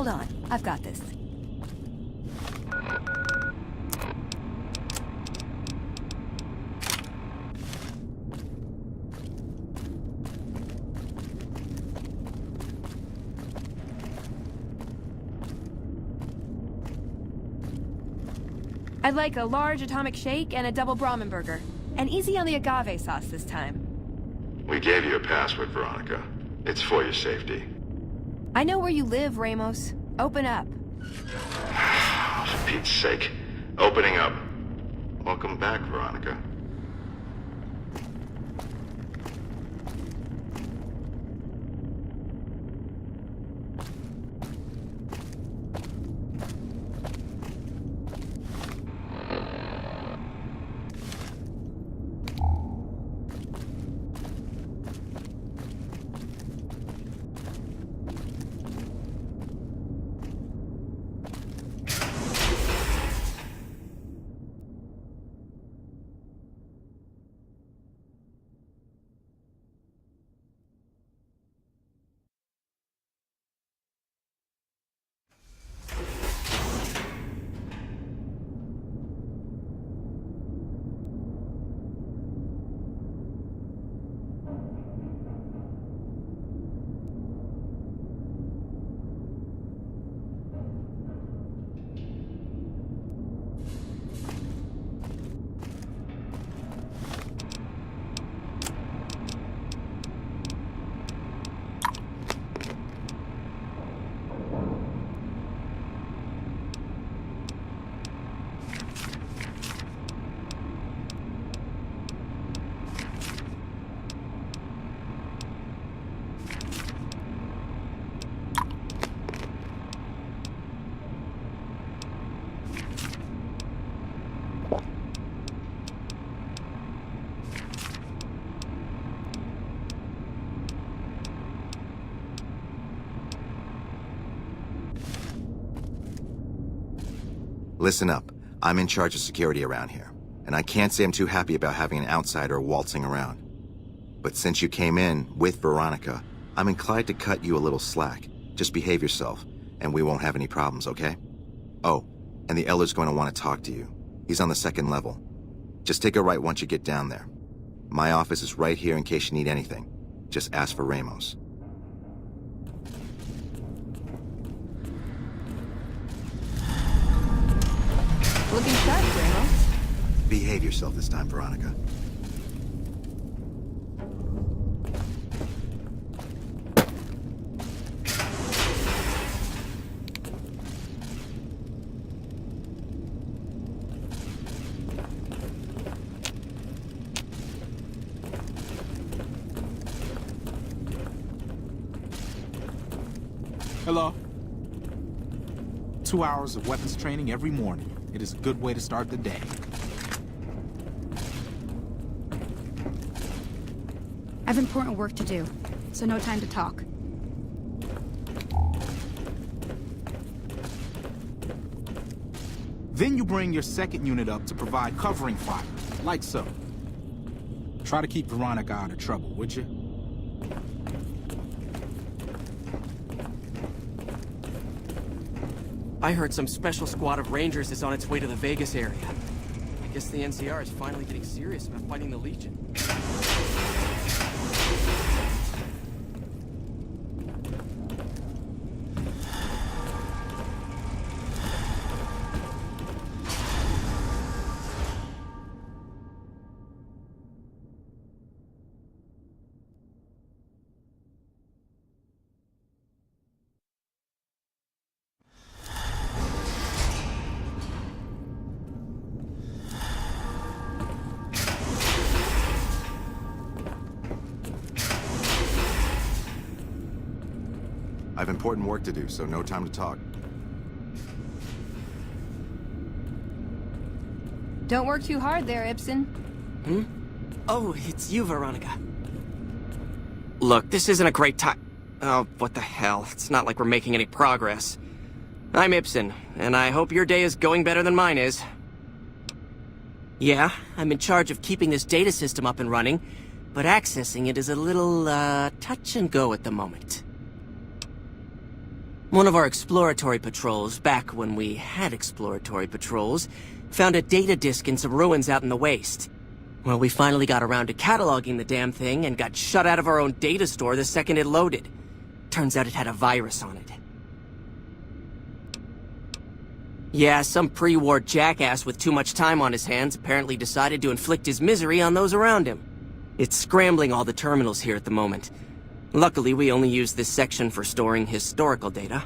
Hold on, I've got this. I'd like a large atomic shake and a double Brahmin burger. And easy on the agave sauce this time. We gave you a password, Veronica. It's for your safety. I know where you live, Ramos. Open up. For Pete's sake. Opening up. Welcome back, Veronica. Listen up. I'm in charge of security around here, and I can't say I'm too happy about having an outsider waltzing around. But since you came in with Veronica, I'm inclined to cut you a little slack. Just behave yourself, and we won't have any problems, okay? Oh, and the Elder's going to want to talk to you. He's on the 2nd level. Just take a right once you get down there. My office is right here in case you need anything. Just ask for Ramos. Looking sharp, Ramos. Behave yourself this time, Veronica. Hello. 2 hours of weapons training every morning. It is a good way to start the day. I have important work to do, so no time to talk. Then you bring your 2nd unit up to provide covering fire, like so. Try to keep Veronica out of trouble, would you? I heard some special squad of Rangers is on its way to the Vegas area. I guess the NCR is finally getting serious about fighting the Legion. I have important work to do, so no time to talk. Don't work too hard there, Ibsen. Hmm? Oh, it's you, Veronica. Look, this isn't a great time. Oh, what the hell. It's not like we're making any progress. I'm Ibsen, and I hope your day is going better than mine is. Yeah, I'm in charge of keeping this data system up and running, but accessing it is a little, touch and go at the moment. One of our exploratory patrols, back when we had exploratory patrols, found a data disk in some ruins out in the waste. Well, we finally got around to cataloging the damn thing and got shut out of our own data store the second it loaded. Turns out it had a virus on it. Yeah, some pre-war jackass with too much time on his hands apparently decided to inflict his misery on those around him. It's scrambling all the terminals here at the moment. Luckily, we only use this section for storing historical data.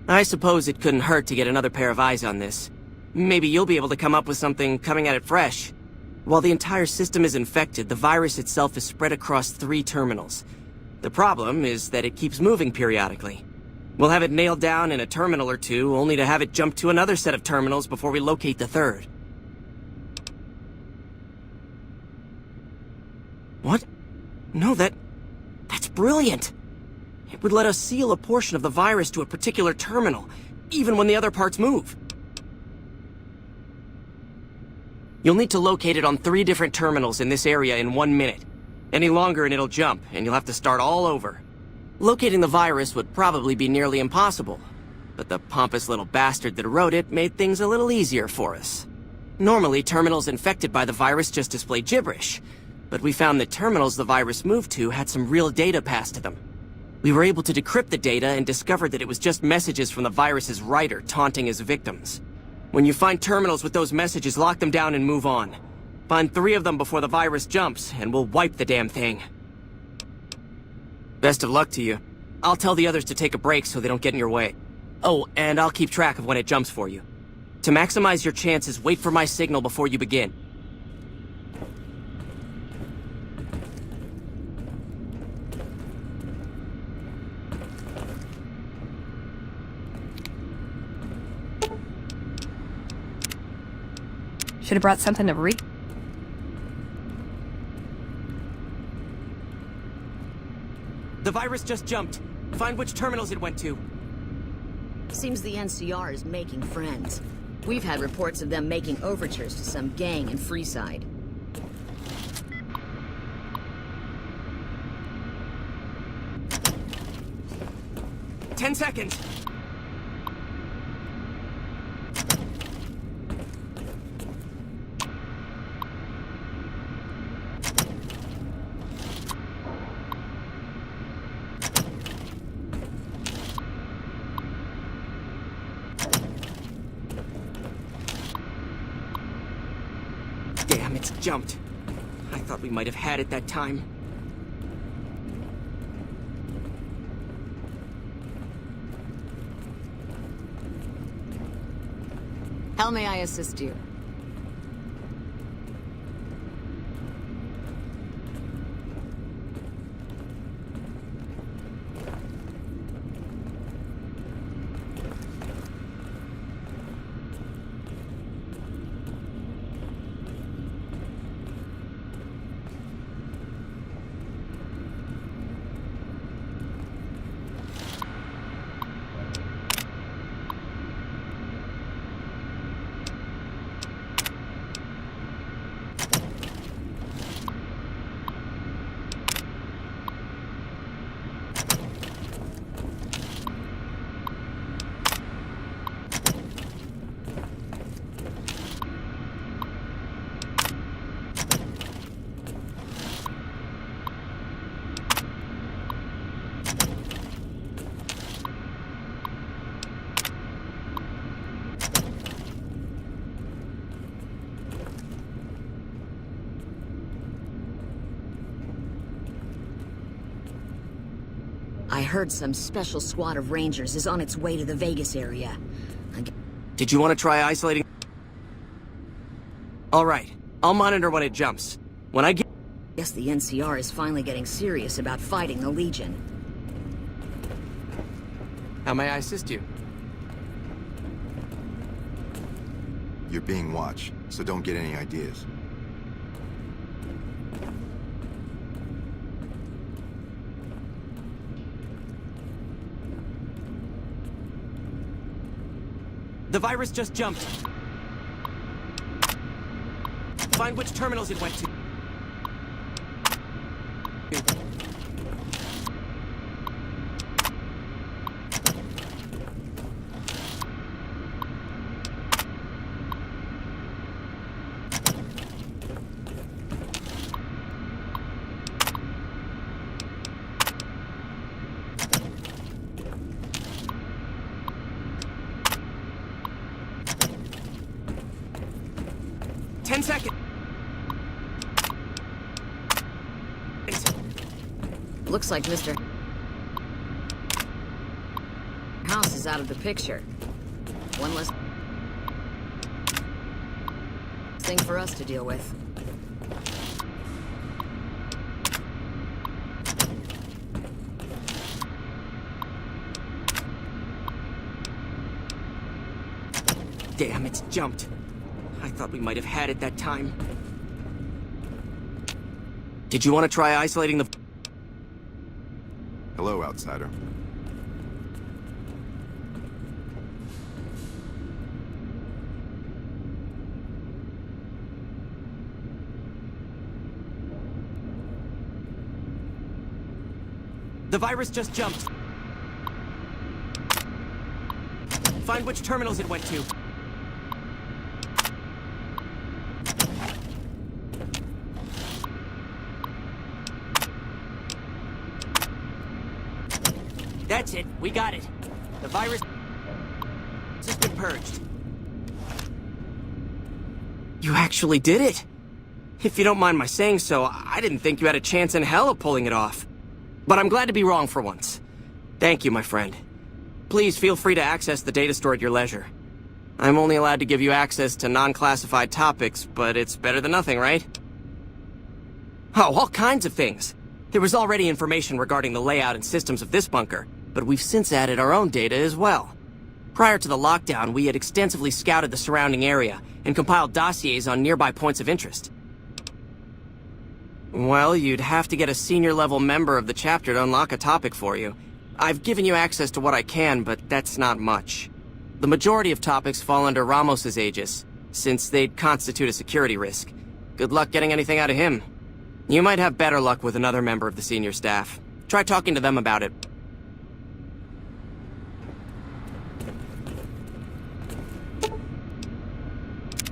I suppose it couldn't hurt to get another pair of eyes on this. Maybe you'll be able to come up with something coming at it fresh. While the entire system is infected, the virus itself is spread across 3 terminals. The problem is that it keeps moving periodically. We'll have it nailed down in a terminal or 2, only to have it jump to another set of terminals before we locate the 3rd. What? No, that's brilliant. It would let us seal a portion of the virus to a particular terminal, even when the other parts move. You'll need to locate it on 3 different terminals in this area in 1 minute. Any longer and it'll jump, and you'll have to start all over. Locating the virus would probably be nearly impossible, but the pompous little bastard that wrote it made things a little easier for us. Normally, terminals infected by the virus just display gibberish, but we found that terminals the virus moved to had some real data passed to them. We were able to decrypt the data and discovered that it was just messages from the virus's writer taunting his victims. When you find terminals with those messages, lock them down and move on. Find 3 of them before the virus jumps, and we'll wipe the damn thing. Best of luck to you. I'll tell the others to take a break so they don't get in your way. Oh, and I'll keep track of when it jumps for you. To maximize your chances, wait for my signal before you begin. Should have brought something to read. The virus just jumped. Find which terminals it went to. Seems the NCR is making friends. We've had reports of them making overtures to some gang in Freeside. Ten seconds. Damn, it's jumped. I thought we might have had it that time. How may I assist you? I heard some special squad of Rangers is on its way to the Vegas area. Did you want to try isolating? Alright, I'll monitor when it jumps. When I get... Guess the NCR is finally getting serious about fighting the Legion. How may I assist you? You're being watched, so don't get any ideas. The virus just jumped. Find which terminals it went to. 10 seconds. Looks like Mr. House is out of the picture. One less thing for us to deal with. Damn, it's jumped. I thought we might have had it that time. Did you want to try isolating the... Hello, outsider. The virus just jumped. Find which terminals it went to. That's it. We got it. The virus has been purged. You actually did it. If you don't mind my saying so, I didn't think you had a chance in hell of pulling it off. But I'm glad to be wrong for once. Thank you, my friend. Please feel free to access the data store at your leisure. I'm only allowed to give you access to non-classified topics, but it's better than nothing, right? Oh, all kinds of things. There was already information regarding the layout and systems of this bunker, but we've since added our own data as well. Prior to the lockdown, we had extensively scouted the surrounding area and compiled dossiers on nearby points of interest. Well, you'd have to get a senior-level member of the chapter to unlock a topic for you. I've given you access to what I can, but that's not much. The majority of topics fall under Ramos's aegis, since they'd constitute a security risk. Good luck getting anything out of him. You might have better luck with another member of the senior staff. Try talking to them about it.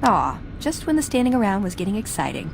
Aw, just when the standing around was getting exciting.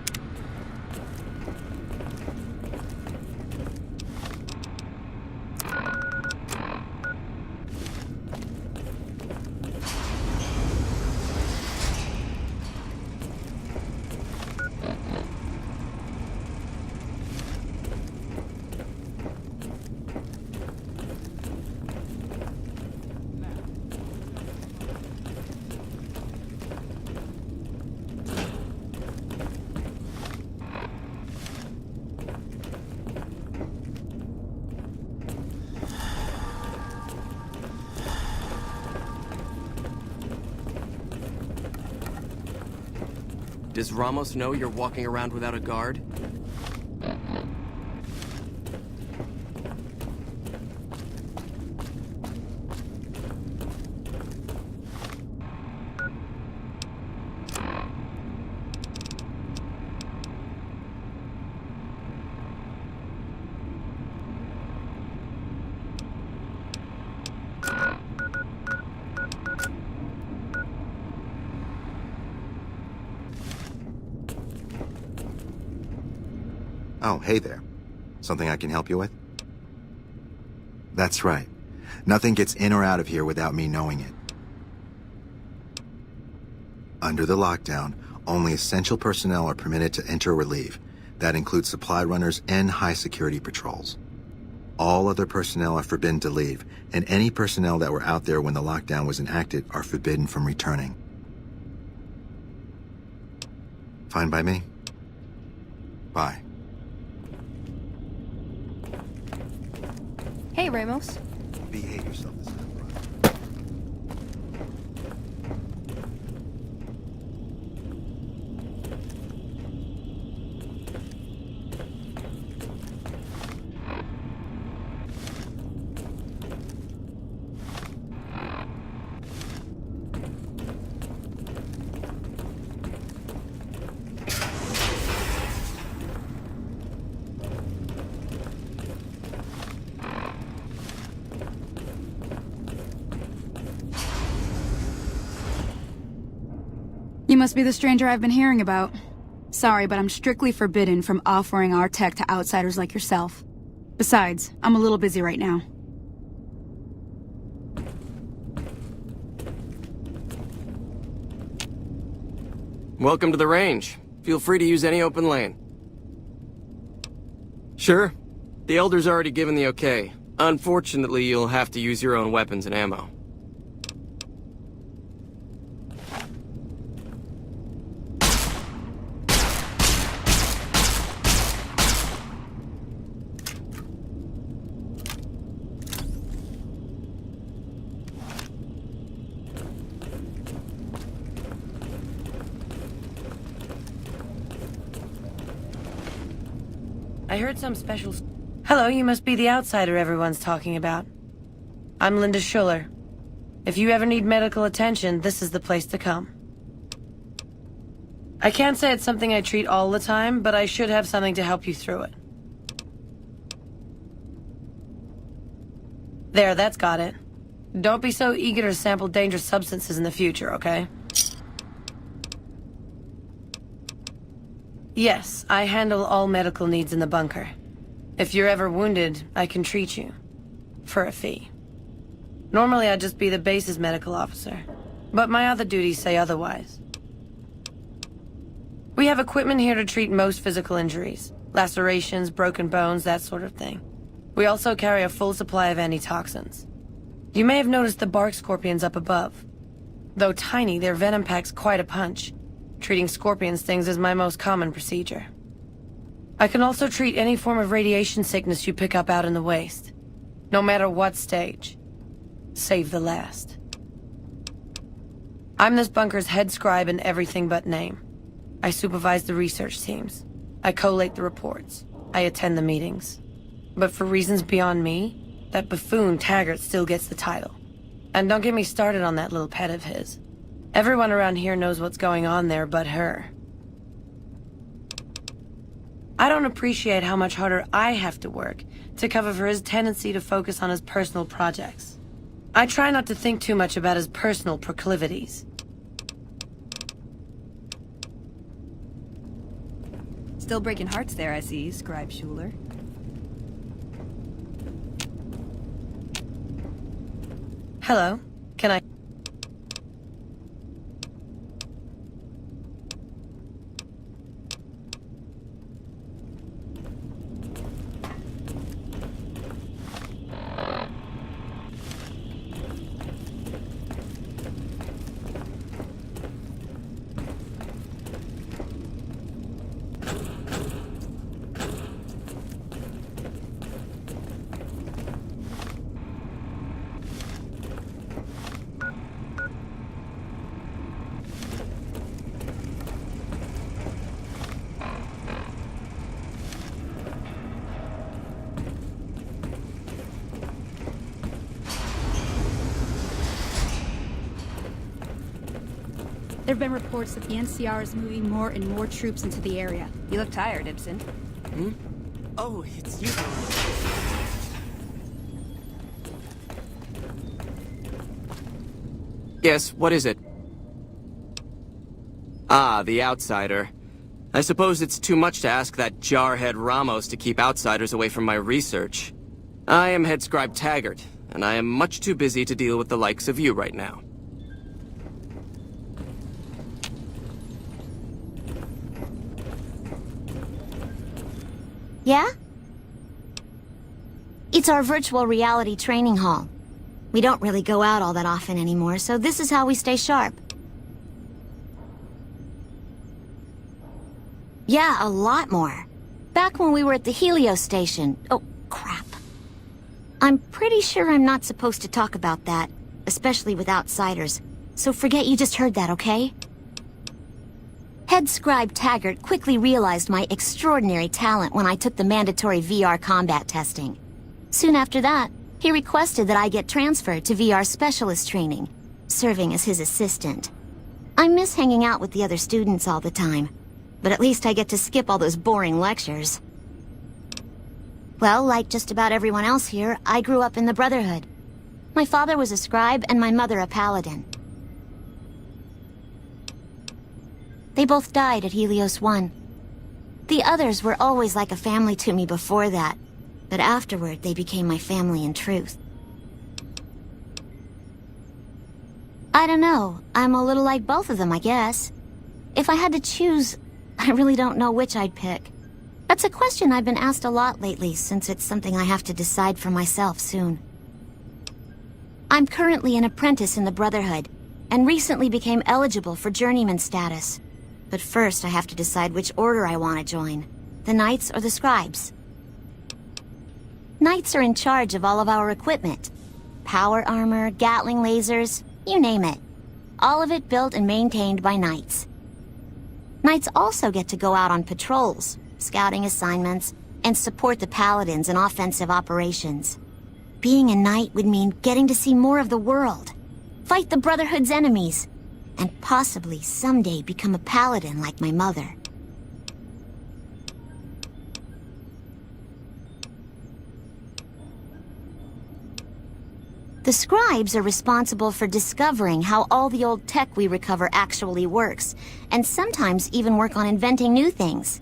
Does Ramos know you're walking around without a guard? Oh, hey there. Something I can help you with? That's right. Nothing gets in or out of here without me knowing it. Under the lockdown, only essential personnel are permitted to enter or leave. That includes supply runners and high-security patrols. All other personnel are forbidden to leave, and any personnel that were out there when the lockdown was enacted are forbidden from returning. Fine by me. Bye. Hey, Ramos. Behave yourself this time, bro. You must be the stranger I've been hearing about. Sorry, but I'm strictly forbidden from offering our tech to outsiders like yourself. Besides, I'm a little busy right now. welcome to the range. Feel free to use any open lane. Sure. The Elder's already given the okay. Unfortunately, you'll have to use your own weapons and ammo. I heard some special... Hello, you must be the outsider everyone's talking about. I'm Linda Schuller. If you ever need medical attention, this is the place to come. I can't say it's something I treat all the time, but I should have something to help you through it. There, that's got it. Don't be so eager to sample dangerous substances in the future, okay? Yes, I handle all medical needs in the bunker. If you're ever wounded, I can treat you. For a fee. Normally I'd just be the base's medical officer, but my other duties say otherwise. We have equipment here to treat most physical injuries. Lacerations, broken bones, that sort of thing. We also carry a full supply of antitoxins. You may have noticed the bark scorpions up above. Though tiny, their venom packs quite a punch. Treating scorpion stings is my most common procedure. I can also treat any form of radiation sickness you pick up out in the waste. No matter what stage. Save the last. I'm this bunker's head scribe in everything but name. I supervise the research teams. I collate the reports. I attend the meetings. But for reasons beyond me, that buffoon Taggart still gets the title. And don't get me started on that little pet of his. Everyone around here knows what's going on there but her. I don't appreciate how much harder I have to work to cover for his tendency to focus on his personal projects. I try not to think too much about his personal proclivities. Still breaking hearts there, I see, Scribe Schuler. Hello, can I... There have been reports that the NCR is moving more and more troops into the area. You look tired, Ibsen. Oh, it's you. Yes, what is it? Ah, the outsider. I suppose it's too much to ask that jarhead Ramos to keep outsiders away from my research. I am Head Scribe Taggart, and I am much too busy to deal with the likes of you right now. Yeah? It's our virtual reality training hall. We don't really go out all that often anymore, so this is how we stay sharp. Yeah, a lot more. Back when we were at the Helios station. Oh, crap. I'm pretty sure I'm not supposed to talk about that, especially with outsiders. So forget you just heard that, okay? Head Scribe Taggart quickly realized my extraordinary talent when I took the mandatory VR combat testing. Soon after that, he requested that I get transferred to VR specialist training, serving as his assistant. I miss hanging out with the other students all the time, but at least I get to skip all those boring lectures. Well, like just about everyone else here, I grew up in the Brotherhood. My father was a scribe and my mother a paladin. They both died at Helios 1. The others were always like a family to me before that, but afterward they became my family in truth. I don't know, I'm a little like both of them, I guess. If I had to choose, I really don't know which I'd pick. That's a question I've been asked a lot lately, since it's something I have to decide for myself soon. I'm currently an apprentice in the Brotherhood, and recently became eligible for journeyman status. But first I have to decide which order I want to join, the Knights or the Scribes. Knights are in charge of all of our equipment. Power armor, Gatling lasers, you name it. All of it built and maintained by Knights. Knights also get to go out on patrols, scouting assignments, and support the Paladins in offensive operations. Being a Knight would mean getting to see more of the world, fight the Brotherhood's enemies, and possibly someday become a Paladin like my mother. The Scribes are responsible for discovering how all the old tech we recover actually works, and sometimes even work on inventing new things.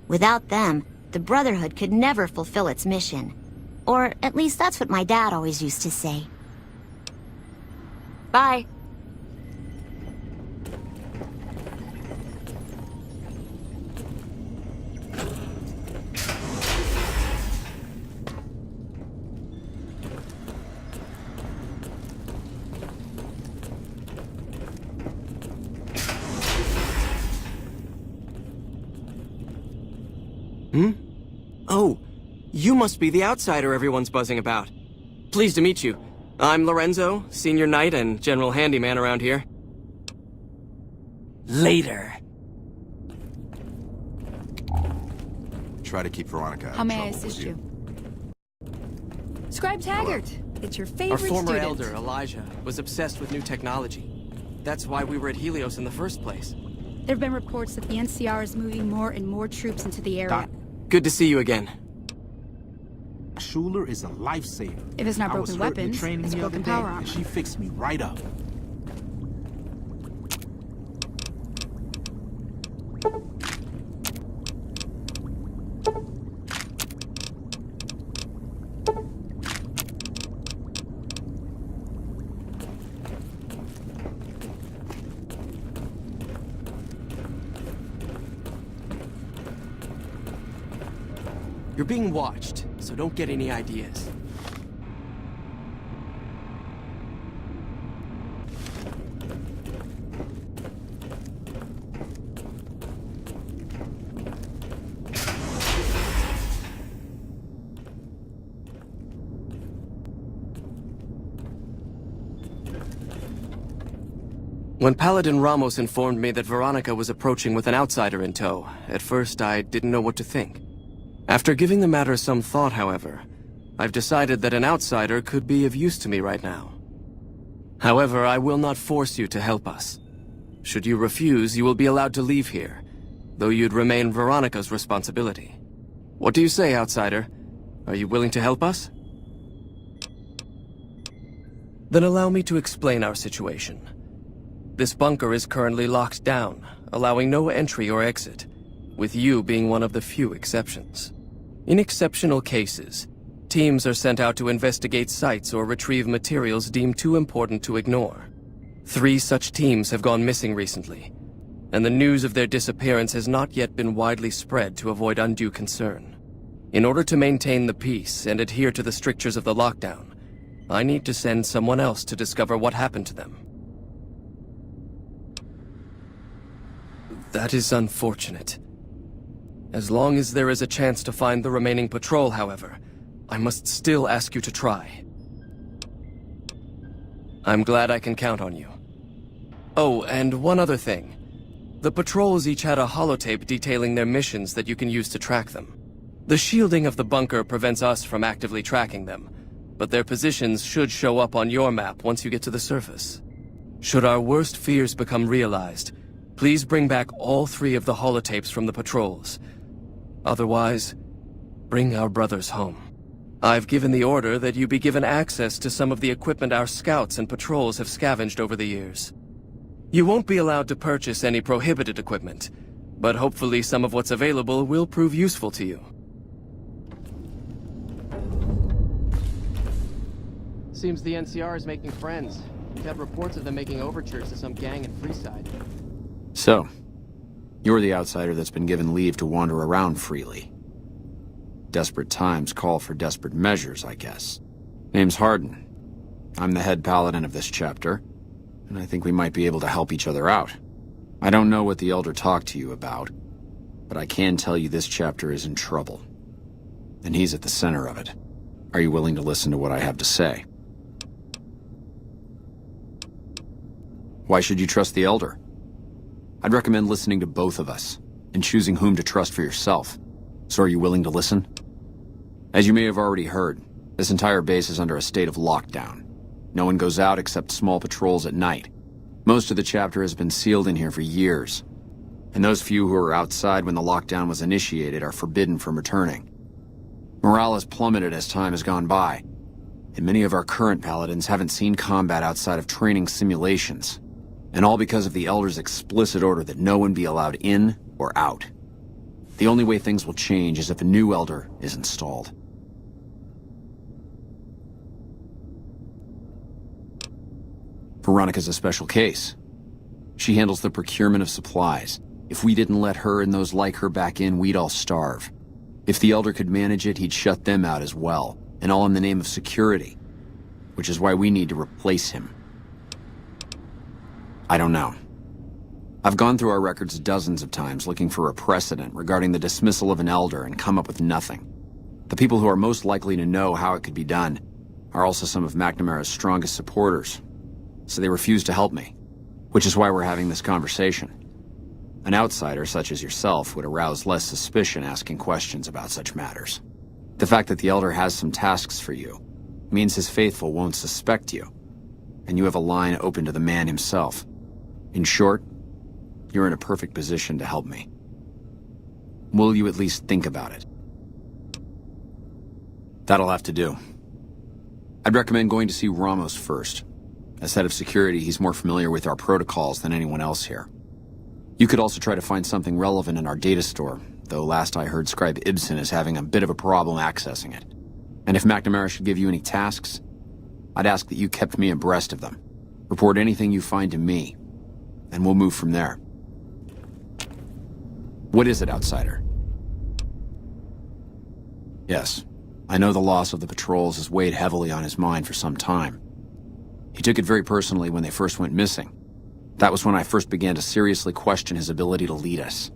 Without them, the Brotherhood could never fulfill its mission. Or at least that's what my dad always used to say. Bye. Oh, you must be the outsider everyone's buzzing about. Pleased to meet you. I'm Lorenzo, senior knight and general handyman around here. Later. Try to keep Veronica out of How may I trouble, assist would you? Scribe Taggart, it's your Our favorite former student. elder, Elijah, was obsessed with new technology. That's why we were at Helios in the first place. There have been reports that the NCR is moving more and more troops into the area. Good to see you again. Schuler is a lifesaver. If it's not I was broken hurt in the weapons, training it's the broken other day, power armor. and she fixed me right up. You're being watched, so don't get any ideas. When Paladin Ramos informed me that Veronica was approaching with an outsider in tow, at first I didn't know what to think. After giving the matter some thought, however, I've decided that an outsider could be of use to me right now. However, I will not force you to help us. Should you refuse, you will be allowed to leave here, though you'd remain Veronica's responsibility. What do you say, outsider? Are you willing to help us? Then allow me to explain our situation. This bunker is currently locked down, allowing no entry or exit, with you being one of the few exceptions. In exceptional cases, teams are sent out to investigate sites or retrieve materials deemed too important to ignore. 3 such teams have gone missing recently, and the news of their disappearance has not yet been widely spread to avoid undue concern. In order to maintain the peace and adhere to the strictures of the lockdown, I need to send someone else to discover what happened to them. That is unfortunate. As long as there is a chance to find the remaining patrol, however, I must still ask you to try. I'm glad I can count on you. Oh, and one other thing. The patrols each had a holotape detailing their missions that you can use to track them. The shielding of the bunker prevents us from actively tracking them, but their positions should show up on your map once you get to the surface. Should our worst fears become realized, please bring back all 3 of the holotapes from the patrols. Otherwise, bring our brothers home. I've given the order that you be given access to some of the equipment our scouts and patrols have scavenged over the years. You won't be allowed to purchase any prohibited equipment, but hopefully some of what's available will prove useful to you. Seems the NCR is making friends. We've had reports of them making overtures to some gang in Freeside. So, You're the outsider that's been given leave to wander around freely. Desperate times call for desperate measures, I guess. Name's Hardin. I'm the head paladin of this chapter, and I think we might be able to help each other out. I don't know what the Elder talked to you about, but I can tell you this chapter is in trouble. And he's at the center of it. Are you willing to listen to what I have to say? Why should you trust the Elder? I'd recommend listening to both of us, and choosing whom to trust for yourself. So are you willing to listen? As you may have already heard, this entire base is under a state of lockdown. No one goes out except small patrols at night. Most of the chapter has been sealed in here for years, and those few who were outside when the lockdown was initiated are forbidden from returning. Morale has plummeted as time has gone by, and many of our current paladins haven't seen combat outside of training simulations, and all because of the Elder's explicit order that no one be allowed in or out. The only way things will change is if a new Elder is installed. Veronica's a special case. She handles the procurement of supplies. If we didn't let her and those like her back in, we'd all starve. If the Elder could manage it, he'd shut them out as well, and all in the name of security, which is why we need to replace him. I don't know. I've gone through our records dozens of times looking for a precedent regarding the dismissal of an Elder and come up with nothing. The people who are most likely to know how it could be done are also some of McNamara's strongest supporters, so they refuse to help me, which is why we're having this conversation. An outsider such as yourself would arouse less suspicion asking questions about such matters. The fact that the Elder has some tasks for you means his faithful won't suspect you, and you have a line open to the man himself. In short, you're in a perfect position to help me. Will you at least think about it? That'll have to do. I'd recommend going to see Ramos first. As head of security, he's more familiar with our protocols than anyone else here. You could also try to find something relevant in our data store, though last I heard Scribe Ibsen is having a bit of a problem accessing it. And if McNamara should give you any tasks, I'd ask that you kept me abreast of them. Report anything you find to me, and we'll move from there. What is it, outsider? Yes, I know the loss of the patrols has weighed heavily on his mind for some time. He took it very personally when they first went missing. That was when I first began to seriously question his ability to lead us.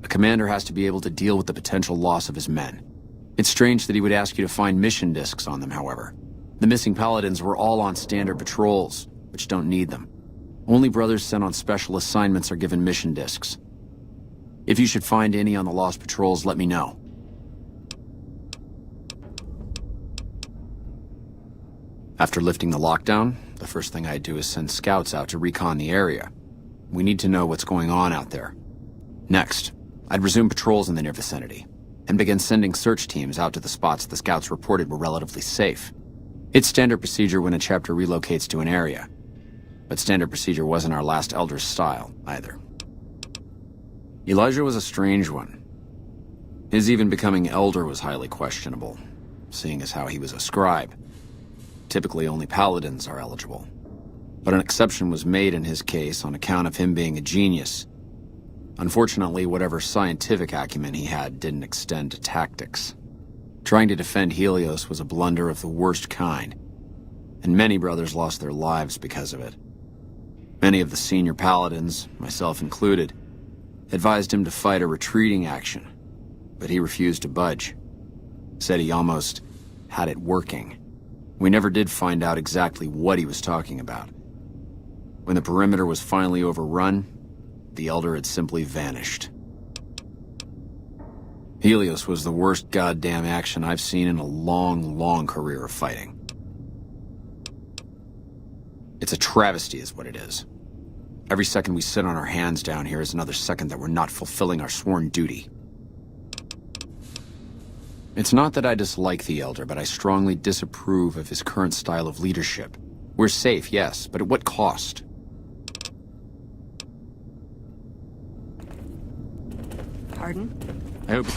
A commander has to be able to deal with the potential loss of his men. It's strange that he would ask you to find mission discs on them, however. The missing paladins were all on standard patrols, which don't need them. Only brothers sent on special assignments are given mission discs. If you should find any on the lost patrols, let me know. After lifting the lockdown, the first thing I'd do is send scouts out to recon the area. We need to know what's going on out there. Next, I'd resume patrols in the near vicinity, and begin sending search teams out to the spots the scouts reported were relatively safe. It's standard procedure when a chapter relocates to an area, but standard procedure wasn't our last Elder's style, either. Elijah was a strange one. His even becoming Elder was highly questionable, seeing as how he was a scribe. Typically, only paladins are eligible. But an exception was made in his case on account of him being a genius. Unfortunately, whatever scientific acumen he had didn't extend to tactics. Trying to defend Helios was a blunder of the worst kind, and many brothers lost their lives because of it. Many of the senior paladins, myself included, advised him to fight a retreating action, but he refused to budge. Said he almost had it working. We never did find out exactly what he was talking about. When the perimeter was finally overrun, the Elder had simply vanished. Helios was the worst goddamn action I've seen in a long, long career of fighting. It's a travesty is what it is. Every second we sit on our hands down here is another second that we're not fulfilling our sworn duty. It's not that I dislike the Elder, but I strongly disapprove of his current style of leadership. We're safe, yes, but at what cost? Pardon? I hope...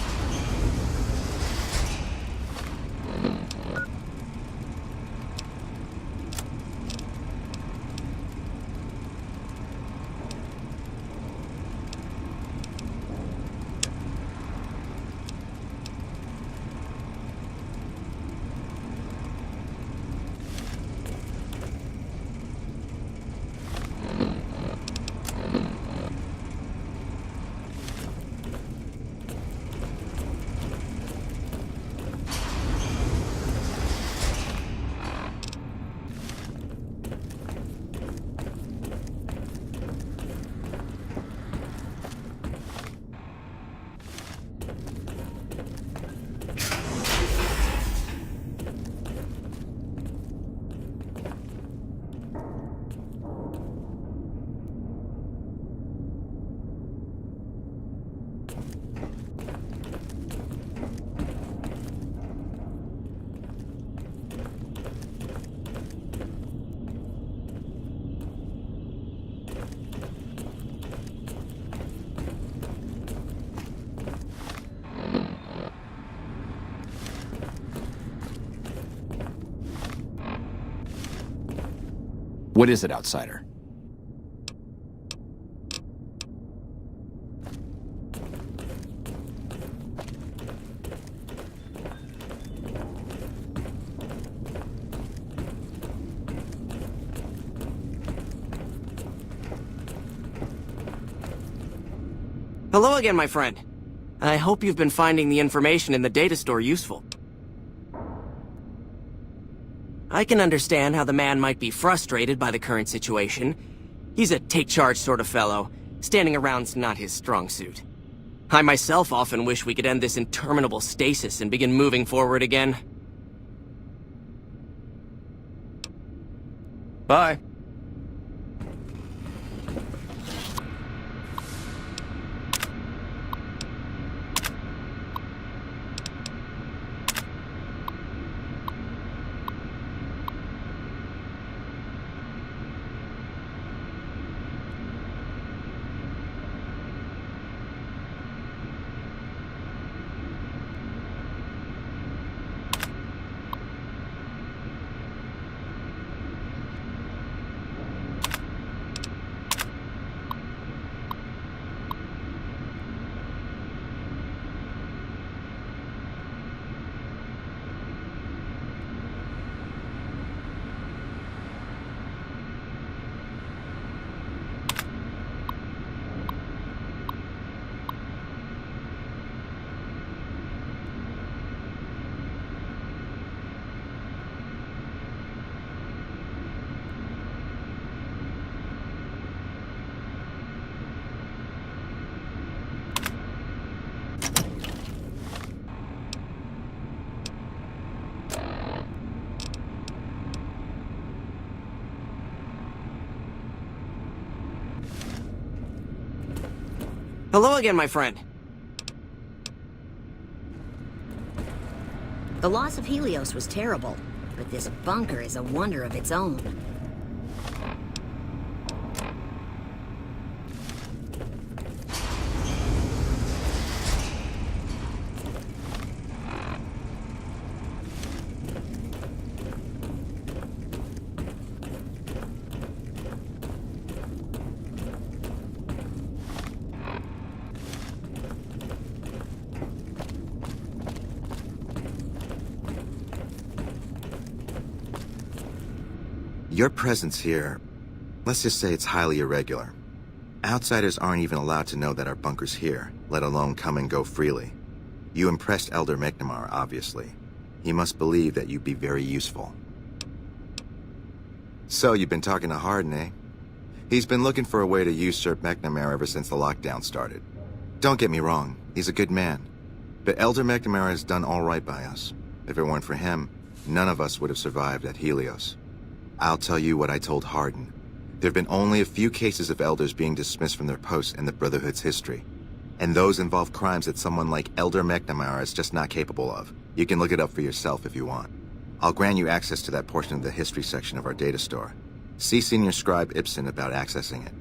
What is it, outsider? Hello again, my friend. I hope you've been finding the information in the data store useful. I can understand how the man might be frustrated by the current situation. He's a take-charge sort of fellow. Standing around's not his strong suit. I myself often wish we could end this interminable stasis and begin moving forward again. Bye. Hello again, my friend. The loss of Helios was terrible, but this bunker is a wonder of its own. Your presence here, let's just say it's highly irregular. Outsiders aren't even allowed to know that our bunker's here, let alone come and go freely. You impressed Elder McNamara, obviously. He must believe that you'd be very useful. So, you've been talking to Harden, eh? He's been looking for a way to usurp McNamara ever since the lockdown started. Don't get me wrong, he's a good man. But Elder McNamara has done all right by us. If it weren't for him, none of us would have survived at Helios. I'll tell you what I told Harden. There have been only a few cases of elders being dismissed from their posts in the Brotherhood's history. And those involve crimes that someone like Elder McNamara is just not capable of. You can look it up for yourself if you want. I'll grant you access to that portion of the history section of our data store. See Senior Scribe Ibsen about accessing it.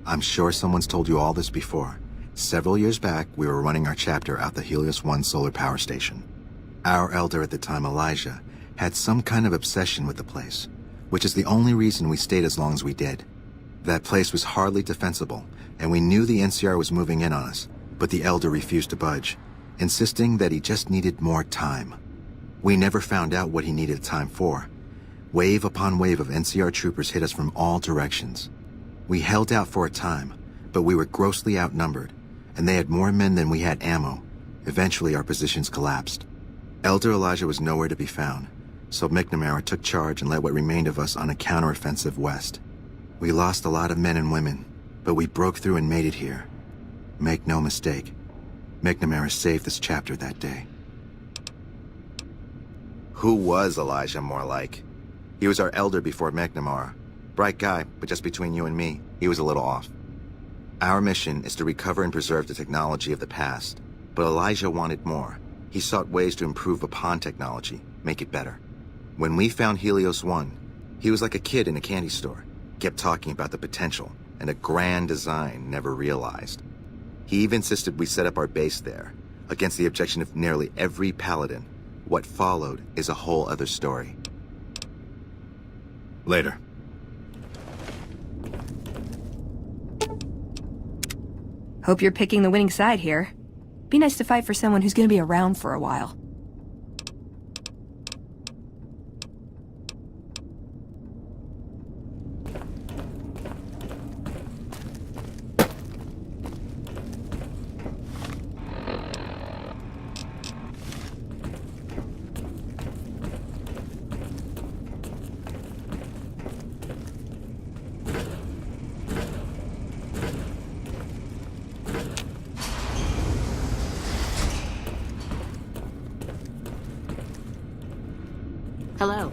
I'm sure someone's told you all this before. Several years back, we were running our chapter out the Helios 1 solar power station. Our elder at the time, Elijah, had some kind of obsession with the place, which is the only reason we stayed as long as we did. That place was hardly defensible, and we knew the NCR was moving in on us, but the Elder refused to budge, insisting that he just needed more time. We never found out what he needed time for. Wave upon wave of NCR troopers hit us from all directions. We held out for a time, but we were grossly outnumbered, and they had more men than we had ammo. Eventually our positions collapsed. Elder Elijah was nowhere to be found, so McNamara took charge and led what remained of us on a counteroffensive west. We lost a lot of men and women, but we broke through and made it here. Make no mistake, McNamara saved this chapter that day. Who was Elijah more like? He was our elder before McNamara. Bright guy, but just between you and me, he was a little off. Our mission is to recover and preserve the technology of the past, but Elijah wanted more. He sought ways to improve upon technology, make it better. When we found Helios 1, he was like a kid in a candy store. kept talking about the potential and a grand design never realized. He even insisted we set up our base there, against the objection of nearly every paladin. What followed is a whole other story. Later. Hope you're picking the winning side here. Be nice to fight for someone who's gonna be around for a while. Hello.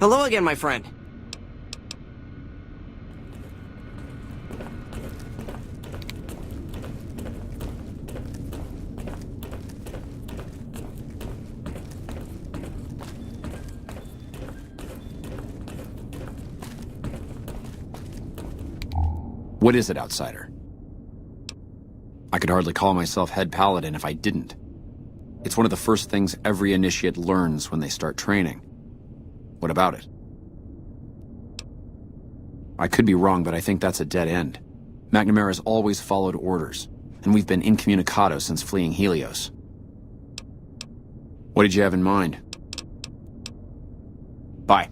Hello again, my friend. What is it, outsider? I could hardly call myself head paladin if I didn't. It's one of the first things every initiate learns when they start training. What about it? I could be wrong, but I think that's a dead end. McNamara's always followed orders, and we've been incommunicado since fleeing Helios. What did you have in mind? Bye.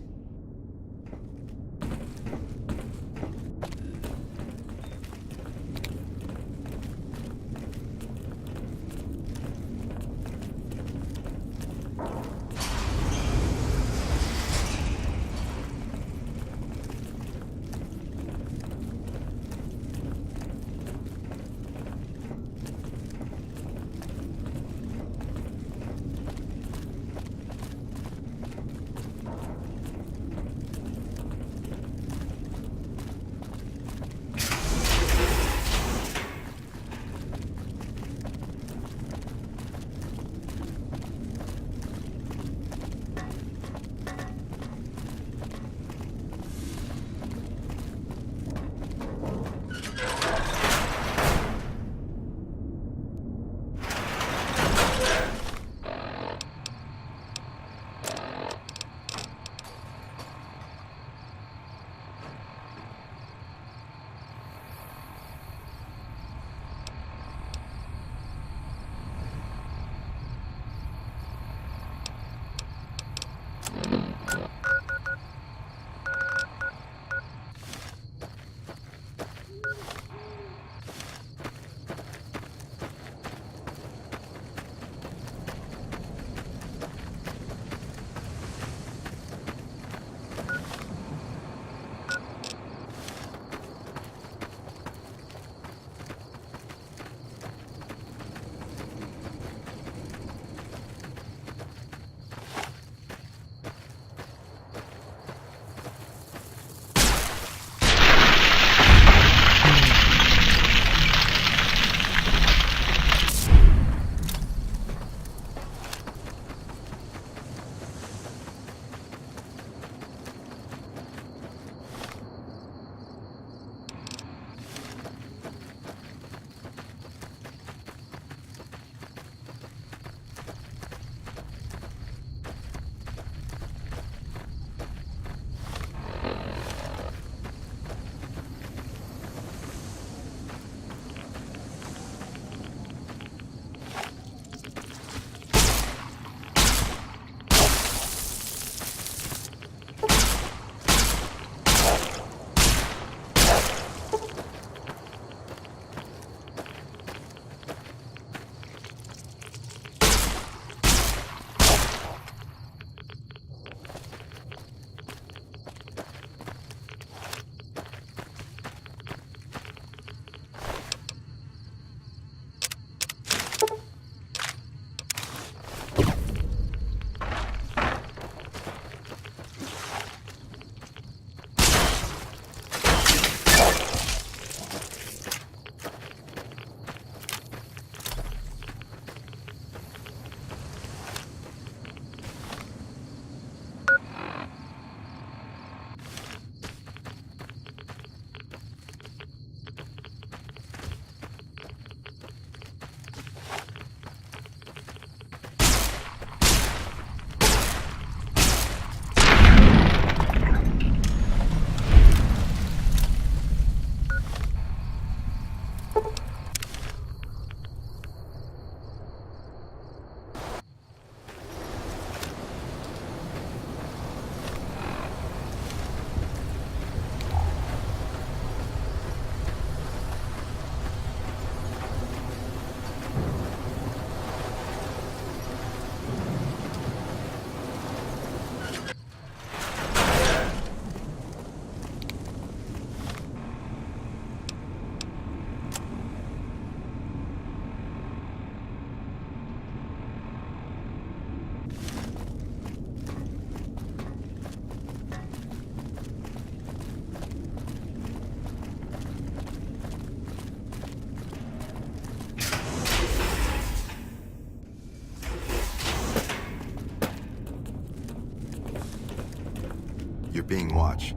being watched.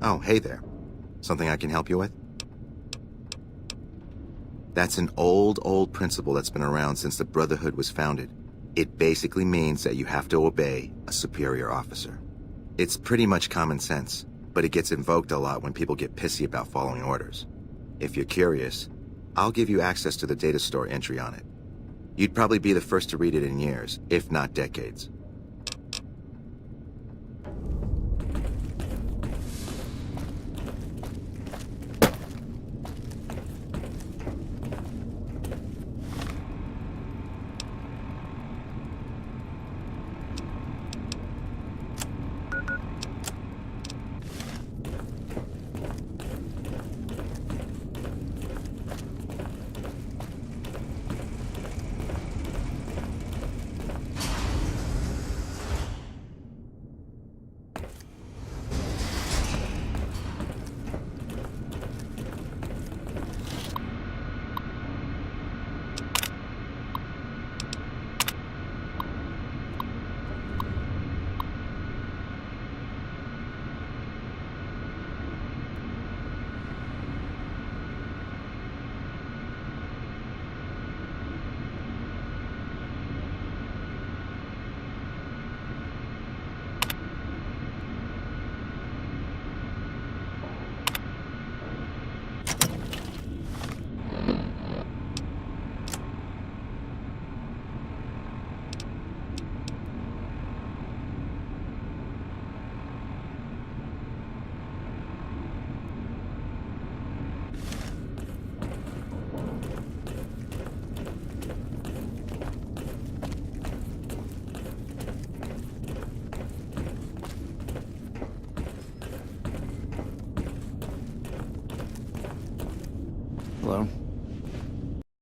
Oh, hey there. Something I can help you with? That's an old principle that's been around since the Brotherhood was founded. It basically means that you have to obey a superior officer. It's pretty much common sense, but it gets invoked a lot when people get pissy about following orders. If you're curious, I'll give you access to the data store entry on it. You'd probably be the first to read it in years, if not decades. Hello?